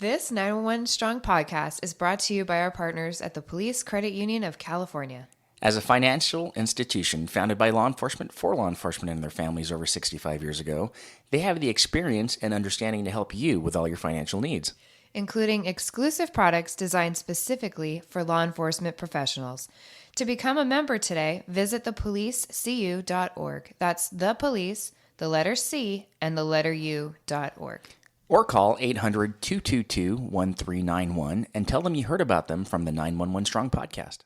This 911 Strong podcast is brought to you by our partners at the Police Credit Union of California. As a financial institution founded by law enforcement for law enforcement and their families over 65 years ago, they have the experience and understanding to help you with all your financial needs, including exclusive products designed specifically for law enforcement professionals. To become a member today, visit thepolicecu.org. That's the police, the letter C, and the letter U.org. Or call 800-222-1391 and tell them you heard about them from the 911 Strong podcast.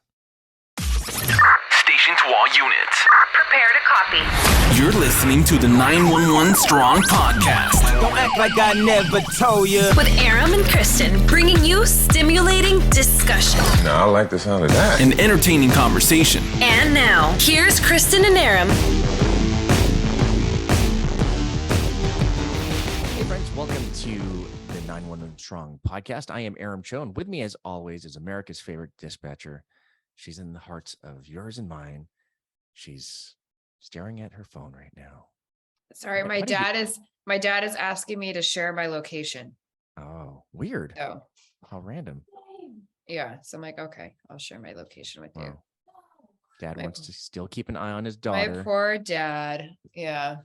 Station to all units. Prepare to copy. You're listening to the 911 Strong podcast. Don't act like I never told you. With Aram and Kristen, bringing you stimulating discussion. No, I like the sound of that. An entertaining conversation. And now, here's Kristen and Aram. Hey friends, welcome to the 911 Strong podcast. I am Aram Choe, and with me as always is America's favorite dispatcher. She's in the hearts of yours and mine. She's staring at her phone right now. Sorry, my dad is asking me to share my location. Oh, weird. Oh, How random. yeah. So I'm like, okay, I'll share my location with you. Wow. Dad My- wants to still keep an eye on his My daughter. poor dad. Yeah.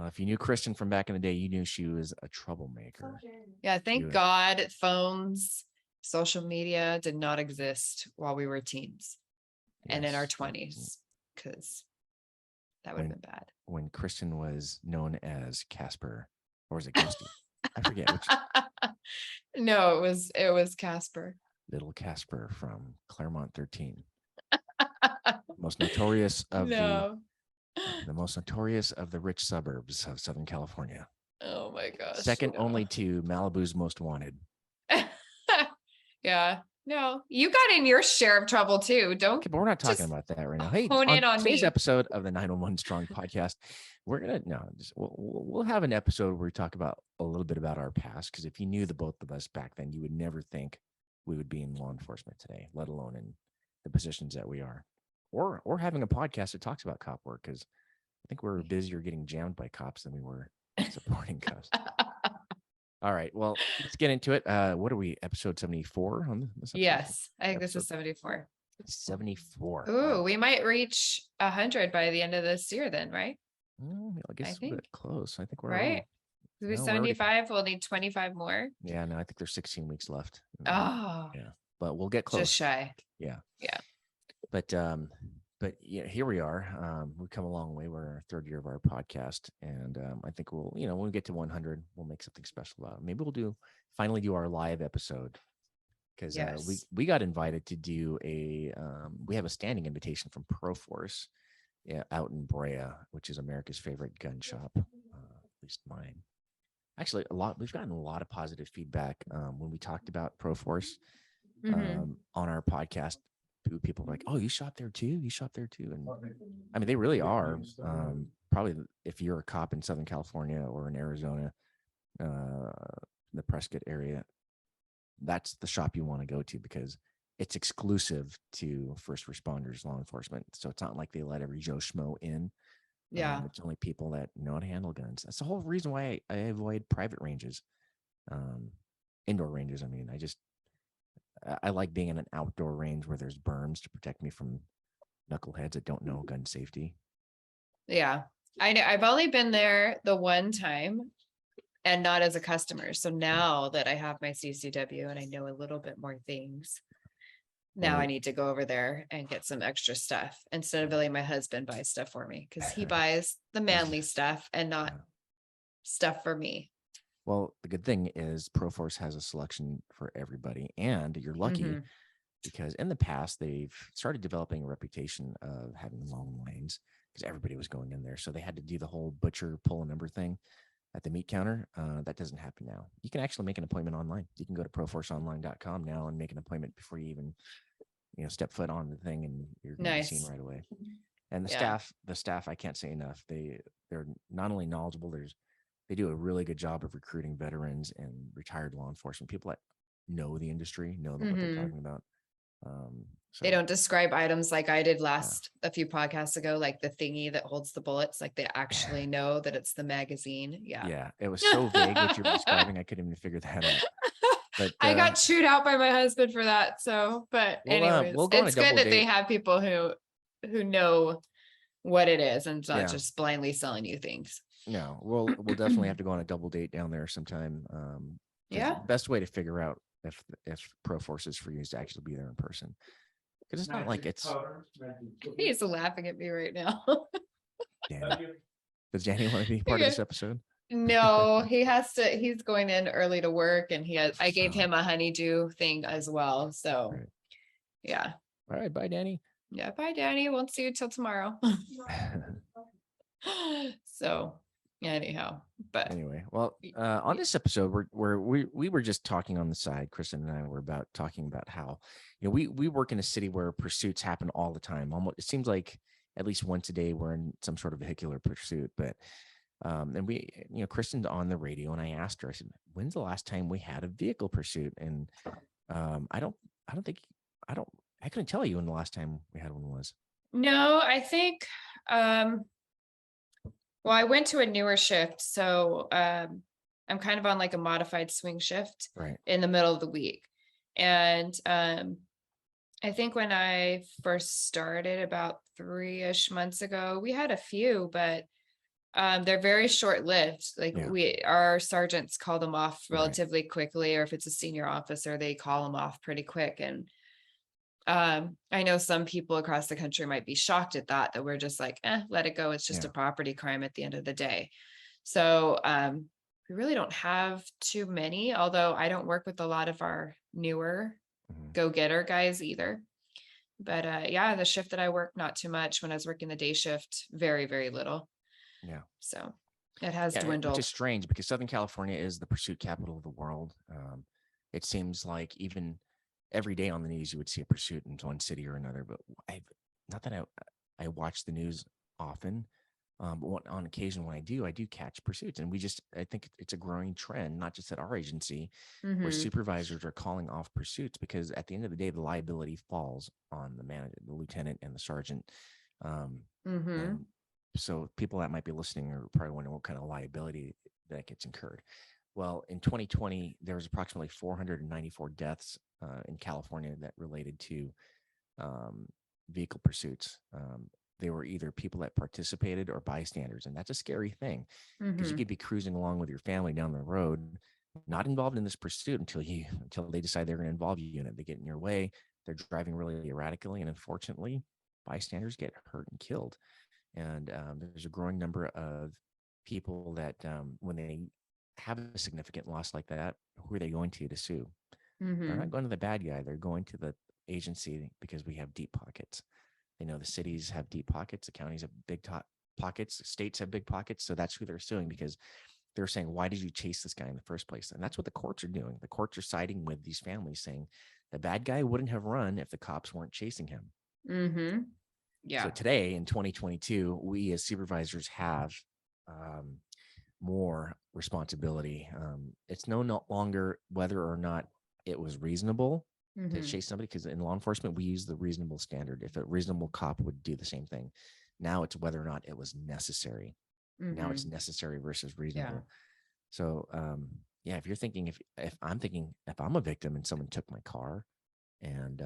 If you knew Kristen from back in the day, you knew she was a troublemaker. Yeah. Thank You- God phones, social media did not exist while we were teens and in our Yes. 20s, because that would have been bad. When Kristen was known as Casper, or was it Kirsty? I forget which. No, it was Casper. Little Casper from Claremont 13. Most notorious of No. the most notorious of the rich suburbs of Southern California. Oh my gosh. Second no. only to Malibu's most wanted. Yeah. No, you got in your share of trouble too. Don't. Okay, but we're not talking Just about that right now. Hey, hone in on today's me. episode of the 911 Strong podcast, we'll have an episode where we talk about a little bit about our past. Because if you knew the both of us back then, you would never think we would be in law enforcement today, let alone in the positions that we are, or having a podcast that talks about cop work. Because I think we're busier getting jammed by cops than we were supporting cops. All right, well, let's get into it. What are we? Episode 74 on this episode? Yes, I think this is Episode 74. 74. Ooh, we might reach 100 by the end of this year then, right? I guess we're think. close. I think we're Right? We'll be No, we're already- 75. We'll need 25 more. Yeah, no, I think there's 16 weeks left. Oh, Yeah, but we'll get close. just shy. But yeah, here we are. We've come a long way. We're in our third year of our podcast, and I think we'll, when we get to 100, we'll make something special about it. Maybe we'll finally do our live episode, because Yes. we got invited to do we have a standing invitation from Proforce, out in Brea, which is America's favorite gun shop, at least mine. Actually, we've gotten a lot of positive feedback when we talked about Proforce Mhm. on our podcast. People were like, "Oh, you shop there too? You shop there too?" And I mean, they really are. Probably if you're a cop in Southern California or in Arizona, the Prescott area, that's the shop you want to go to, because it's exclusive to first responders, law enforcement. So it's not like they let every Joe Schmo in. Yeah. It's only people that know how to handle guns. That's the whole reason why I avoid private ranges, indoor ranges. I mean, I like being in an outdoor range where there's berms to protect me from knuckleheads that don't know gun safety. Yeah. I know. I've only been there the one time and not as a customer. So now that I have my CCW and I know a little bit more things, now I Right. need to go over there and get some extra stuff instead of letting my husband buy stuff for me, because he buys the manly stuff and not stuff for me. Well, the good thing is Proforce has a selection for everybody, and you're lucky Mhm. because in the past they've started developing a reputation of having long lines because everybody was going in there. So they had to do the whole butcher pull a number thing at the meat counter. That doesn't happen now. You can actually make an appointment online. You can go to proforceonline.com now and make an appointment before you even, step foot on the thing, and you're going to be seen Nice. right away. And Yeah. the staff, I can't say enough. They're not only knowledgeable, they do a really good job of recruiting veterans and retired law enforcement people that know the industry, know what they're Mhm. talking about. They don't describe items like I did a few podcasts ago, like the thingy that holds the bullets. Like they actually know that it's the magazine. Yeah. Yeah, it was so vague what you were describing. I couldn't even figure that out. But I got chewed out by my husband for that. So, but anyways, we'll go on a it's good double that they date. have people who know what it is and not Yeah. just blindly selling you things. No, we'll definitely have to go on a double date down there sometime. 'Cause Yeah. the best way to figure out if Pro Force is for you is to actually be there in person. Because it's not like it's He's laughing at me right now. Danny. Does Danny want to be part of this episode? No, he's going in early to work, and I gave him a honeydew thing as well. So Right. yeah. All right, bye, Danny. Yeah, bye, Danny. Won't see you till tomorrow. So anyhow, but Anyway, well, on this episode, we were just talking on the side. Kristen and I were talking about how, we work in a city where pursuits happen all the time. Almost, it seems like at least once a day we're in some sort of vehicular pursuit. But and we, Kristen's on the radio, and I asked her, I said, "When's the last time we had a vehicle pursuit?" And I couldn't tell you when the last time we had one was. no, I think well, I went to a newer shift, so I'm kind of on like a modified swing shift Right. in the middle of the week. And I think when I first started about 3-ish months ago, we had a few, but they're very short-lived. Like Yeah. our sergeants call them off Right. relatively quickly, or if it's a senior officer, they call them off pretty quick. And I know some people across the country might be shocked at that we're just like, let it go. It's just Yeah. a property crime at the end of the day. So we really don't have too many, although I don't work with a lot of our newer go-getter guys either. But yeah, the shift that I work, not too much. When I was working the day shift, very, very little. Yeah. So it has Which dwindled. is strange because Southern California is the pursuit capital of the world. It seems like even every day on the news you would see a pursuit in one city or another. But not that I watch the news often, but on occasion when I do catch pursuits, and I think it's a growing trend, not just at our agency, where supervisors are calling off pursuits, because at the end of the day, the liability falls on the manager, the lieutenant, and the sergeant. And so people that might be listening are probably wondering what kind of liability that gets incurred. Well, in 2020, there was approximately 494 deaths in California that related to vehicle pursuits. They were either people that participated or bystanders. And that's a scary thing, because you could be cruising along with your family down the road, not involved in this pursuit until they decide they're going to involve you in it. They get in your way. They're driving really erratically. And unfortunately, bystanders get hurt and killed. And there's a growing number of people that when they have a significant loss like that, who are they going to sue? They're not going to the bad guy. They're going to the agency, because we have deep pockets. They know the cities have deep pockets. The counties have big pockets. The states have big pockets. So that's who they're suing, because they're saying, why did you chase this guy in the first place? And that's what the courts are doing. The courts are siding with these families, saying the bad guy wouldn't have run if the cops weren't chasing him. Yeah. So today in 2022, we as supervisors have more responsibility. It's no longer whether or not it was reasonable to chase somebody, because in law enforcement, we use the reasonable standard. If a reasonable cop would do the same thing, now it's whether or not it was necessary. Now it's necessary versus reasonable. Yeah. So, if you're thinking, if I'm a victim and someone took my car and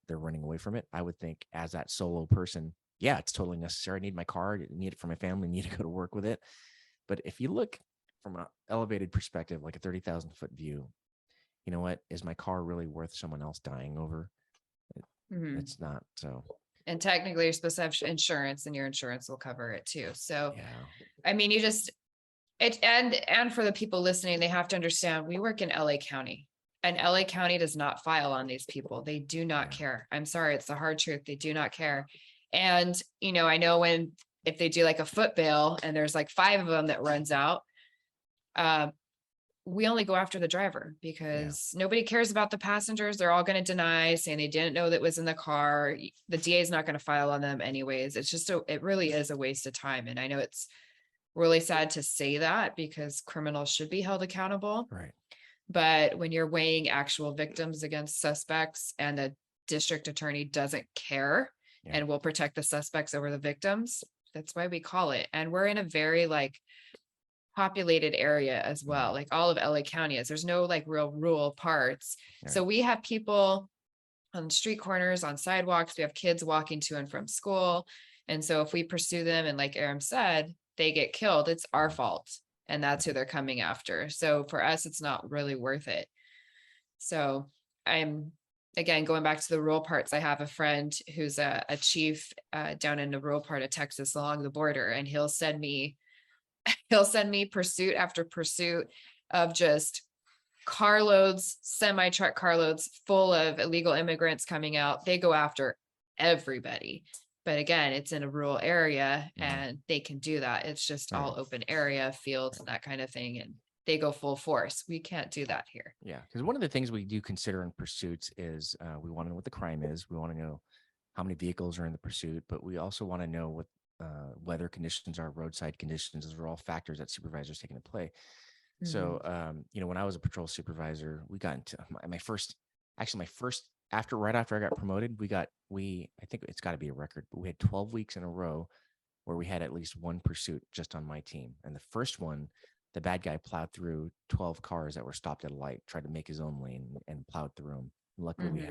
they're running away from it, I would think, as that solo person, yeah, it's totally necessary. I need my car, I need it for my family, I need to go to work with it. But if you look from an elevated perspective, like a 30,000-foot view, you know what? Is my car really worth someone else dying over? It's not. So, and technically you're supposed to have insurance, and your insurance will cover it too. So, yeah. I mean, and for the people listening, they have to understand, we work in LA County, and LA County does not file on these people. They do not care. I'm sorry. It's the hard truth. They do not care. And, I know if they do like a foot bail and there's like 5 of them that runs out, we only go after the driver, because nobody cares about the passengers. They're all going to deny, saying they didn't know that was in the car. The DA is not going to file on them anyways. It's just, it really is a waste of time. And I know it's really sad to say that, because criminals should be held accountable. Right. But when you're weighing actual victims against suspects, and the district attorney doesn't care and will protect the suspects over the victims, that's why we call it. And we're in a very populated area as well. Like all of LA County is. There's no like real rural parts. Right. So we have people on street corners, on sidewalks. We have kids walking to and from school. And so if we pursue them and like Aram said, they get killed, it's our fault. And that's who they're coming after. So for us, it's not really worth it. So I'm, again, going back to the rural parts, I have a friend who's a chief down in the rural part of Texas along the border, and he'll send me pursuit after pursuit of just carloads, semi-truck carloads full of illegal immigrants coming out. They go after everybody. But again, it's in a rural area and they can do that. It's just all open area, fields and that kind of thing. And they go full force. We can't do that here. Yeah. Because one of the things we do consider in pursuits is we want to know what the crime is. We want to know how many vehicles are in the pursuit, but we also want to know what weather conditions are, roadside conditions. Those are all factors that supervisors take into play. So, when I was a patrol supervisor, we got into my first, right after I got promoted, I think it's got to be a record, but we had 12 weeks in a row where we had at least one pursuit just on my team. And the first one, the bad guy plowed through 12 cars that were stopped at a light, tried to make his own lane and plowed through them. Luckily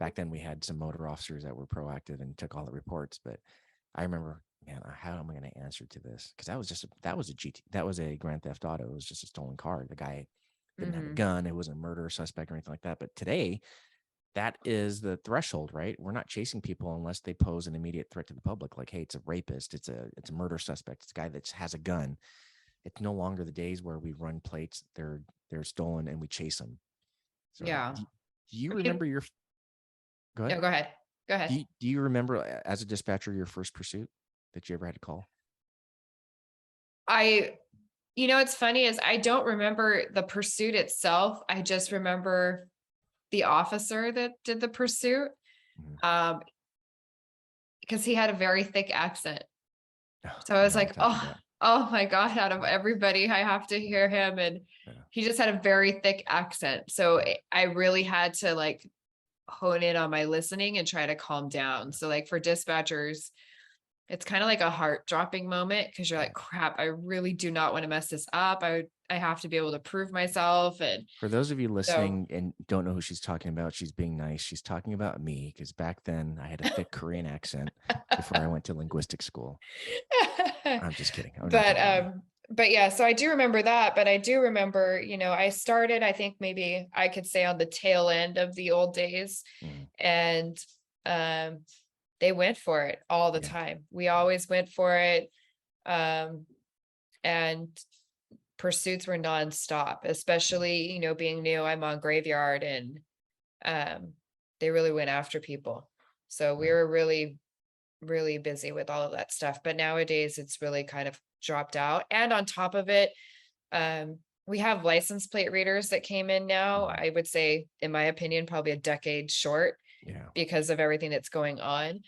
back then we had some motor officers that were proactive and took all the reports. But I remember, man, how am I going to answer to this? Because that was a Grand Theft Auto. It was just a stolen car. The guy didn't have a gun. It wasn't a murder suspect or anything like that. But today, that is the threshold, right? We're not chasing people unless they pose an immediate threat to the public. Like, hey, it's a rapist. It's a murder suspect. It's a guy that has a gun. It's no longer the days where we run plates. They're stolen and we chase them. So Yeah. Do you remember your? Go ahead. No, go ahead. Go ahead. Do you remember as a dispatcher your first pursuit that you ever had to call? It's funny is I don't remember the pursuit itself. I just remember the officer that did the pursuit. Because he had a very thick accent. So I was like, oh my God, out of everybody, I have to hear him. And he just had a very thick accent. So I really had to like hone in on my listening and try to calm down. So like for dispatchers, it's kind of like a heart dropping moment because you're like, crap, I really do not want to mess this up. I have to be able to prove myself. And for those of you listening and don't know who she's talking about, she's being nice. She's talking about me because back then I had a thick Korean accent before I went to linguistic school. I'm just kidding. But yeah, so I do remember that, but I do remember, I started, I think maybe I could say on the tail end of the old days and, they went for it all the time. We always went for it. And pursuits were nonstop, especially, being new, I'm on graveyard and, they really went after people. So we were really, really busy with all of that stuff. But nowadays it's really kind of dropped out. And on top of it, we have license plate readers that came in now. I would say, in my opinion, probably a decade short. Because of everything that's going on.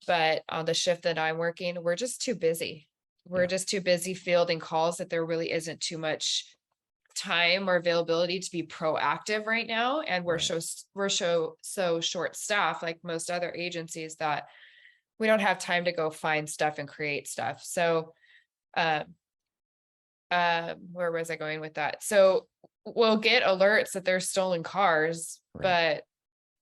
But on the shift that I'm working, we're just too busy. We're just too busy fielding calls that there really isn't too much time or availability to be proactive right now. And we're so short staffed, like most other agencies, that we don't have time to go find stuff and create stuff. So where was I going with that? So we'll get alerts that there's stolen cars, but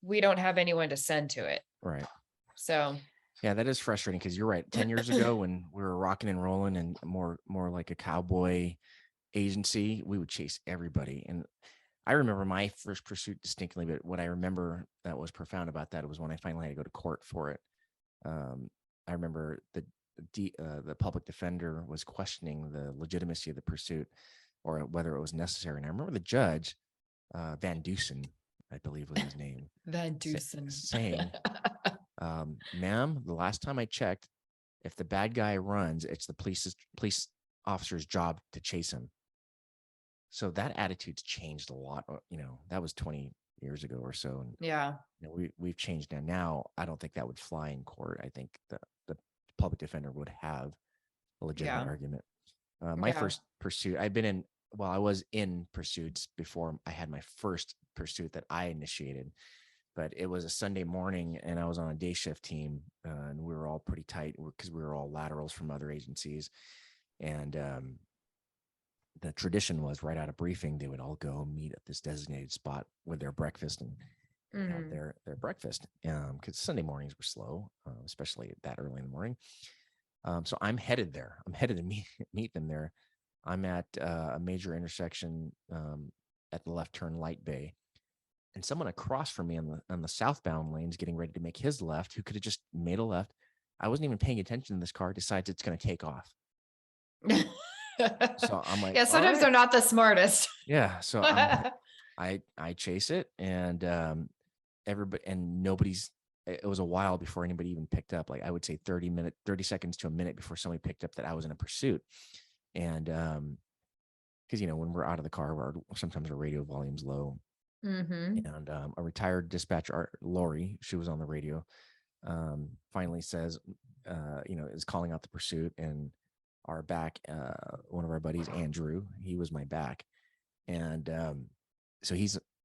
we don't have anyone to send to it. Right. So yeah, that is frustrating because you're right. 10 years ago when we were rocking and rolling and more like a cowboy agency, we would chase everybody. And I remember my first pursuit distinctly, but what I remember that was profound about that was when I finally had to go to court for it. I remember the public defender was questioning the legitimacy of the pursuit or whether it was necessary. And I remember the judge, Van Dusen, I believe was his name. Van Dusen. Saying, ma'am, the last time I checked, if the bad guy runs, it's the police officer's job to chase him. So that attitude's changed a lot. That was 20 years ago or so. And we've changed now. Now, I don't think that would fly in court. I think the public defender would have a legitimate argument. My first pursuit, I was in pursuits before I had my first pursuit that I initiated, but it was a Sunday morning and I was on a day shift team and we were all pretty tight because we were all laterals from other agencies. And the tradition was right out of briefing, they would all go meet at this designated spot with their breakfast and have their breakfast. Because Sunday mornings were slow, especially that early in the morning. So I'm headed there. I'm headed to meet them there. I'm at a major intersection at the left turn light bay, and someone across from me on the southbound lanes getting ready to make his left, who could have just made a left. I wasn't even paying attention to this car. Decides it's going to take off. So I'm like, yeah, all sometimes right. they're not the smartest. Yeah. So I chase it, and everybody, and nobody's. It was a while before anybody even picked up. Like I would say 30 seconds to a minute before somebody picked up that I was in a pursuit. And because when we're out of the car, sometimes our radio volume's low. Mm-hmm. And a retired dispatcher, Lori, she was on the radio, finally says, is calling out the pursuit, and our back, one of our buddies, Andrew, he was my back. And so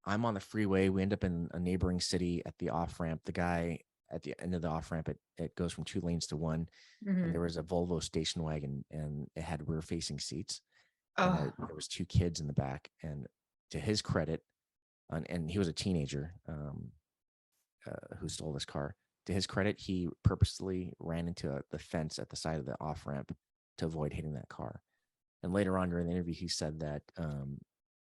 I'm on the freeway. We end up in a neighboring city at the off ramp. The guy at the end of the off ramp, it goes from 2 lanes to 1. Mm-hmm. And there was a Volvo station wagon, and it had rear facing seats. Oh. And there was 2 kids in the back. And to his credit, and he was a teenager who stole this car. To his credit, he purposely ran into the fence at the side of the off ramp to avoid hitting that car. And later on during the interview, he said that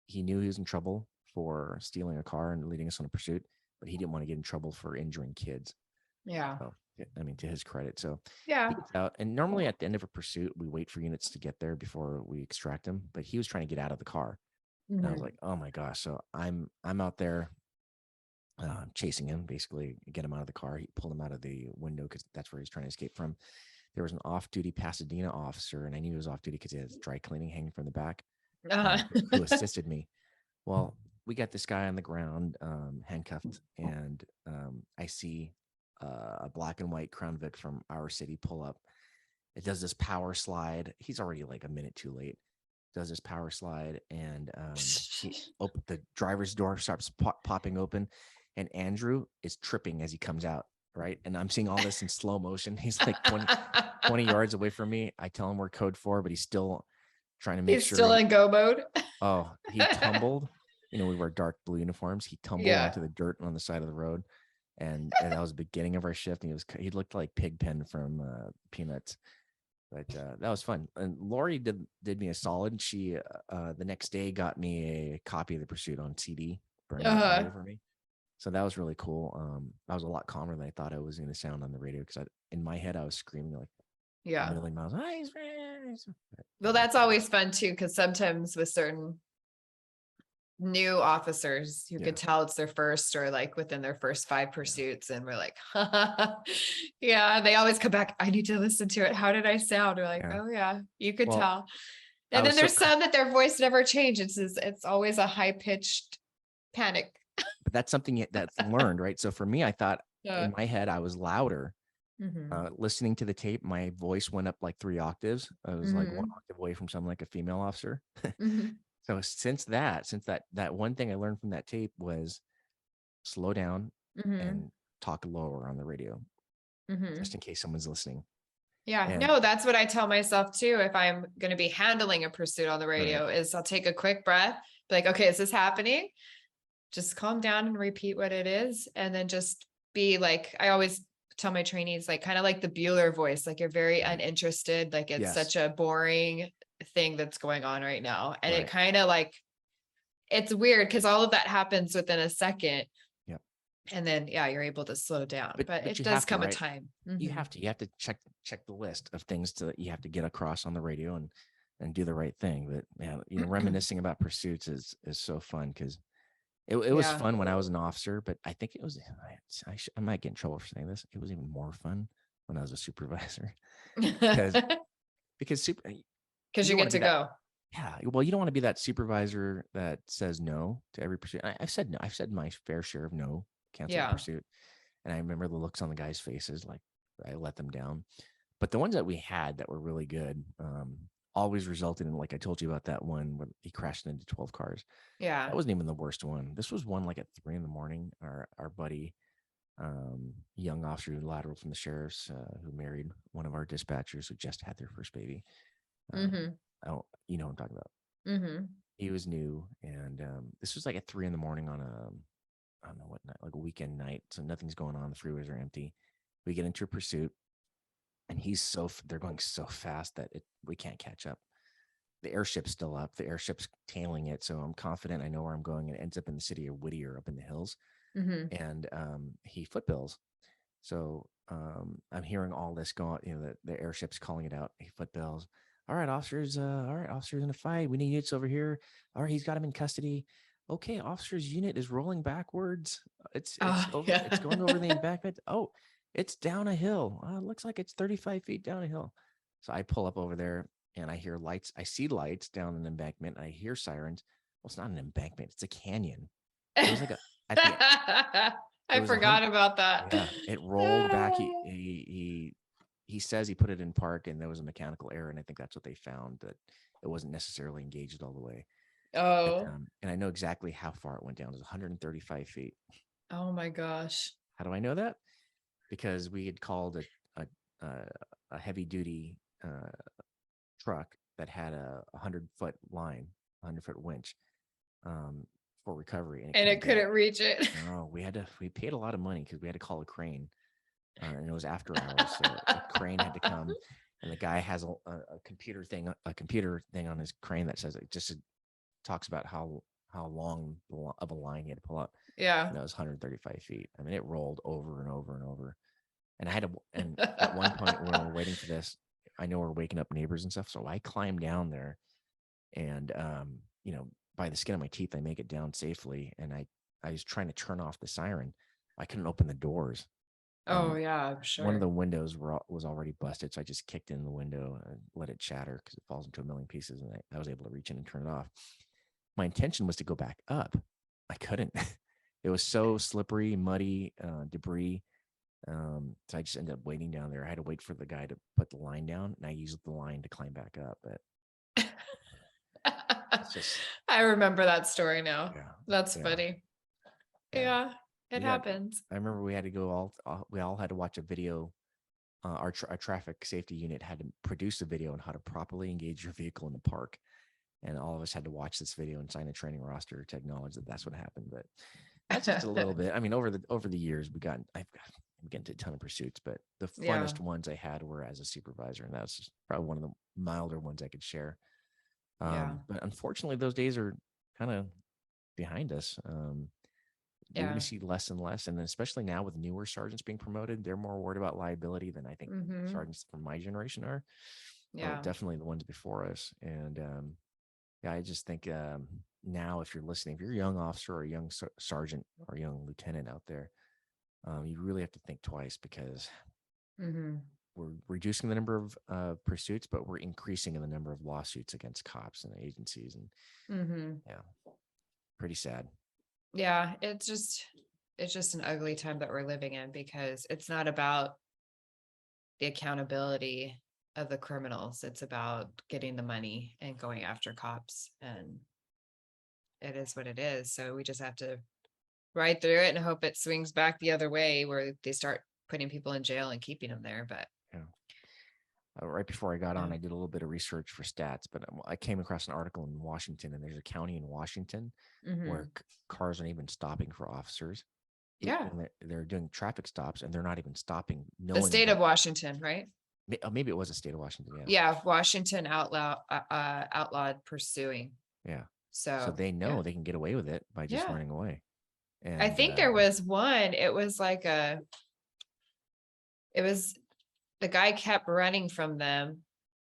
he knew he was in trouble for stealing a car and leading us on a pursuit, but he didn't want to get in trouble for injuring kids. Yeah. So, I mean, to his credit. So yeah. he gets out, and normally at the end of a pursuit, we wait for units to get there before we extract him. But he was trying to get out of the car. And I was like, oh my gosh. So I'm out there chasing him, basically get him out of the car. He pulled him out of the window because that's where he's trying to escape from. There was an off-duty Pasadena officer, and I knew he was off-duty because he had dry cleaning hanging from the back, who assisted me. Well, we got this guy on the ground, handcuffed, and I see a black and white Crown Vic from our city pull up. It does this power slide. He's already like a minute too late. Does this power slide, and the driver's door starts popping open, and Andrew is tripping as he comes out. Right. And I'm seeing all this in slow motion. He's like 20 yards away from me. I tell him we're code 4, but he's still trying to make he's sure. Still in go mode. Oh, he tumbled. We wear dark blue uniforms. He tumbled onto the dirt on the side of the road. And that was the beginning of our shift. And he looked like Pigpen from Peanuts. But that was fun. And Lori did me a solid. She the next day got me a copy of The Pursuit on CD, burned it audio for me. So that was really cool. I was a lot calmer than I thought I was going to sound on the radio, because in my head I was screaming like a million miles. Well, that's always fun too, because sometimes with certain new officers, you could tell it's their first, or like within their first 5 pursuits, and we're like, yeah. They always come back. I need to listen to it. How did I sound? We're like, oh yeah, you could tell. And then there's some that their voice never changes. It's always a high pitched panic. But that's something that's learned, right? So for me, I thought in my head I was louder. Listening to the tape, my voice went up like 3 octaves. I was like 1 octave away from sounding like a female officer. So since that one thing I learned from that tape was slow down and talk lower on the radio, just in case someone's listening. Yeah, no, that's what I tell myself too. If I'm going to be handling a pursuit on the radio, is I'll take a quick breath, be like, okay, is this happening? Just calm down and repeat what it is. And then just be like, I always tell my trainees, like kind of like the Bueller voice, like you're very uninterested. Like it's such a boring thing that's going on right now. And it kind of like, it's weird because all of that happens within a second. Yep. And then, you're able to slow down, but it does come a time. You have to check the list of things that you have to get across on the radio and do the right thing. But reminiscing about pursuits is so fun, because it was fun when I was an officer, but I think it was, I might get in trouble for saying this. It was even more fun when I was a supervisor, because you get to go. Yeah. Well, you don't want to be that supervisor that says no to every pursuit. I've said no. I've said my fair share of no, cancel the pursuit. And I remember the looks on the guys' faces, like I let them down. But the ones that we had that were really good, always resulted in, like I told you about that one where he crashed into 12 cars. Yeah. That wasn't even the worst one. This was one like at 3 a.m. Our buddy, young officer who lateral from the sheriff's, who married one of our dispatchers who just had their first baby. I don't, you know what I'm talking about. Mm-hmm. He was new, and this was like at 3 a.m. on I don't know what night, like a weekend night, so nothing's going on. The freeways are empty. We get into a pursuit, and they're going so fast that we can't catch up. The airship's still up. The airship's tailing it, so I'm confident I know where I'm going. And it ends up in the city of Whittier, up in the hills, Mm-hmm. and he footbills. So I'm hearing all this going. The airship's calling it out. He footbills. All right, officers. All right, officers in a fight. We need units over here. All right, he's got him in custody. Okay, officer's unit is rolling backwards. It's Oh, over. yeah. It's going over the embankment. Oh, it's down a hill. Looks like it's 35 feet down a hill. So I pull up over there and I hear lights. I see lights down an embankment. And I hear sirens. Well, it's not an embankment. It's a canyon. It was like at the it I was forgot about that. yeah, it rolled back. He says he put it in park and there was a mechanical error, and I think that's what they found, that it wasn't necessarily engaged all the way. But, Oh, and I know exactly how far it went down. It was 135 feet. oh my gosh. How do I know that? Because we had called a heavy duty truck that had a 100-foot line, 100-foot winch for recovery, And it couldn't reach it. No, we paid a lot of money because we had to call a crane, and it was after hours, so a crane had to come, and the guy has a computer thing on his crane that says it just talks about how long of a line he had to pull up, Yeah. and that was 135 feet. I mean, it rolled over and over and over, and I had to. And at one point when we're waiting for this, I know we're waking up neighbors and stuff, so I climb down there, and by the skin of my teeth, I make it down safely. And I was trying to turn off the siren. I couldn't open the doors. Oh, And yeah, I'm sure. one of the windows was already busted. So I just kicked in the window and let it shatter because it falls into a million pieces. And I was able to reach in and turn it off. My intention was to go back up. I couldn't. It was so slippery, muddy, debris. So I just ended up waiting down there. I had to wait for the guy to put the line down, and I used the line to climb back up. But it's just, I remember that story now. yeah, That's yeah, funny. yeah. Yeah, it We got- happens. I remember we had to go we all had to watch a video. Our traffic safety unit had to produce a video on how to properly engage your vehicle in the park. And all of us had to watch this video and sign a training roster to acknowledge that that's what happened. But that's just a little bit. I mean, over the years, I've gotten to a ton of pursuits, but the Yeah. funnest ones I had were as a supervisor, and that's probably one of the milder ones I could share. Yeah. But unfortunately, those days are kind of behind us. You're going Yeah. to see less and less, and especially now with newer sergeants being promoted, they're more worried about liability than I think Mhm. sergeants from my generation are. Or Yeah. definitely the ones before us. And yeah, I just think now, if you're listening, if you're a young officer or a young sergeant or a young lieutenant out there, you really have to think twice, because Mhm. we're reducing the number of pursuits, but we're increasing in the number of lawsuits against cops and agencies. And Mhm. yeah, pretty sad. Yeah, it's just an ugly time that we're living in, because it's not about the accountability of the criminals. It's about getting the money and going after cops, and it is what it is. So we just have to ride through it and hope it swings back the other way, where they start putting people in jail and keeping them there. But Yeah. Right before I got on, Yeah. I did a little bit of research for stats, but I came across an article in Washington, and there's a county in Washington where Mhm. cars aren't even stopping for officers. Yeah, And they're doing traffic stops, and they're not even stopping. the state of Washington, right? Maybe it was the state of Washington. Yeah. Yeah, Washington outlawed pursuing. Yeah. So So they know yeah. they can get away with it by just Yeah. running away. And I think there was one, it was like the guy kept running from them,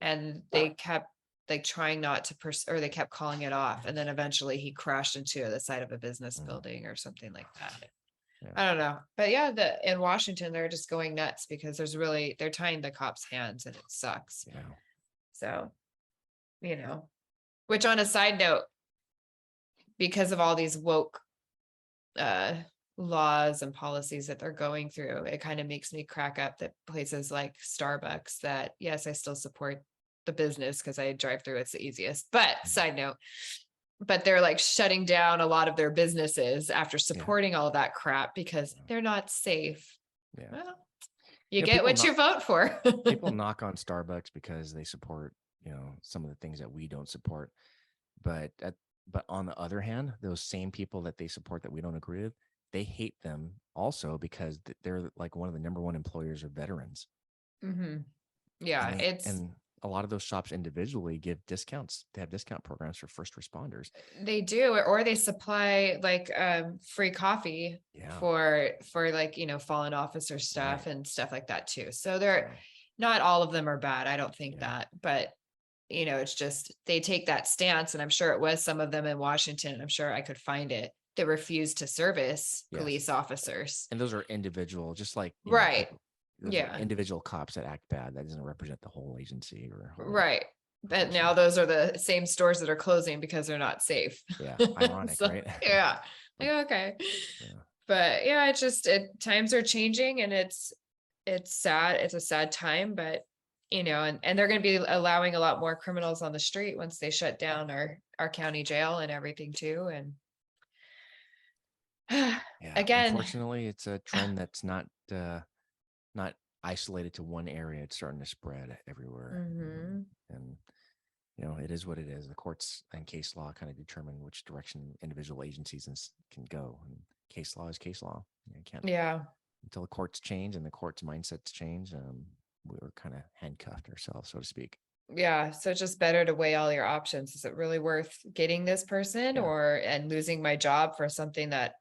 and they kept like trying not to pursue, or they kept calling it off. And then eventually he crashed into the side of a business building or something like that. Yeah. I don't know. But yeah, in Washington, they're just going nuts because they're tying the cops' hands, and it sucks. Yeah. So, which, on a side note, because of all these woke laws and policies that they're going through, it kind of makes me crack up that places like Starbucks, that yes, I still support the business because I drive through, it's the easiest. But side note, but they're like shutting down a lot of their businesses after supporting all of that crap because they're not safe. Yeah. Well, you know, get people what you vote for. People knock on Starbucks because they support, some of the things that we don't support. But on the other hand, those same people that they support that we don't agree with, they hate them also because they're like one of the number one employers of veterans. Mm-hmm. Yeah, And a lot of those shops individually give discounts. They have discount programs for first responders. they do, or they supply like free coffee for like, fallen officer stuff and stuff like that too. So they're not all of them are bad. I don't think that, but it's just they take that stance, and I'm sure it was some of them in Washington. I'm sure I could find it that refused to service police officers. And those are individual, just like right. Those are individual cops that act bad. That doesn't represent the whole agency or right. But now those are the same stores that are closing because they're not safe. Yeah, ironic, right? Yeah. Okay. Yeah. But yeah, it's just times are changing, and it's sad. It's a sad time, but and they're going to be allowing a lot more criminals on the street once they shut down our county jail and everything too. And again, unfortunately, it's a trend that's not isolated to one area. It's starting to spread everywhere. Mm-hmm. And it is what it is. The courts and case law kind of determine which direction individual agencies can go. And case law is case law. You can't. Yeah. Until the courts change and the court's mindsets change, we were kind of handcuffed ourselves, so to speak. Yeah. So it's just better to weigh all your options. Is it really worth getting this person and losing my job for something that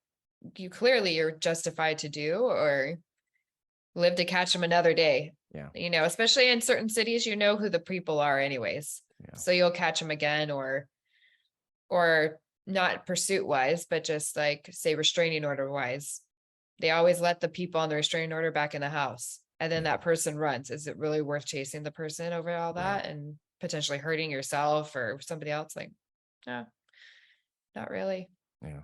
you're justified to do, or live to catch them another day? Yeah. Especially in certain cities, who the people are anyways. Yeah. So you'll catch them again, or not pursuit wise, but just like say restraining order wise. They always let the people on the restraining order back in the house, and then that person runs. Is it really worth chasing the person over all that and potentially hurting yourself or somebody else? Like, no, not really. Yeah.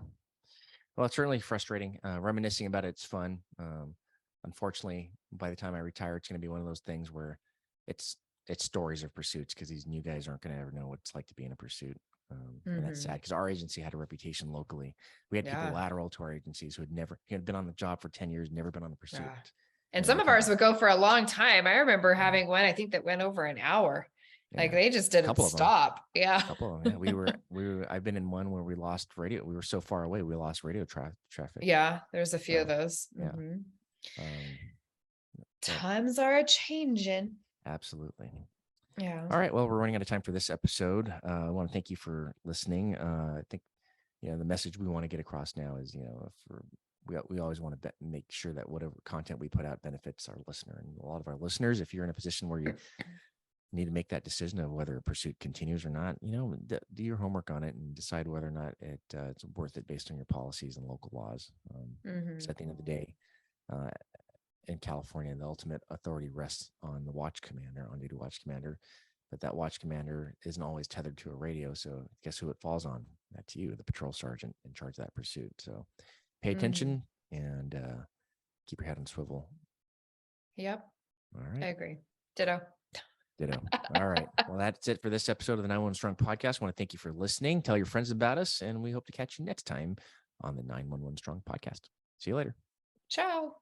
Well, it's certainly frustrating. Reminiscing about it's fun. Unfortunately, by the time I retire, it's going to be one of those things where it's stories of pursuits, because these new guys aren't going to ever know what it's like to be in a pursuit. And that's sad, because our agency had a reputation locally. We had people lateral to our agencies who had been on the job for 10 years, never been on the pursuit. Yeah. And some of ours would go for a long time. I remember having one, I think, that went over an hour. Yeah. Like they just didn't stop. Yeah. A couple of them. Yeah. I've been in one where we lost radio. We were so far away, we lost radio traffic. Yeah. There's a few of those. Yeah. Mm-hmm. Times are changing. Absolutely. Yeah. All right. Well, we're running out of time for this episode. I want to thank you for listening. I think, the message we want to get across now is, we always want to make sure that whatever content we put out benefits our listener. And a lot of our listeners, if you're in a position where you need to make that decision of whether a pursuit continues or not, do your homework on it and decide whether or not it's worth it based on your policies and local laws. So at the end of the day, in California, the ultimate authority rests on the watch commander, on-duty watch commander, but that watch commander isn't always tethered to a radio. So guess who it falls on? That's you, the patrol sergeant in charge of that pursuit. So pay attention and keep your head on swivel. Yep. All right. I agree. Ditto. All right. Well, that's it for this episode of the 911 Strong podcast. I want to thank you for listening. Tell your friends about us, and we hope to catch you next time on the 911 Strong podcast. See you later. Ciao.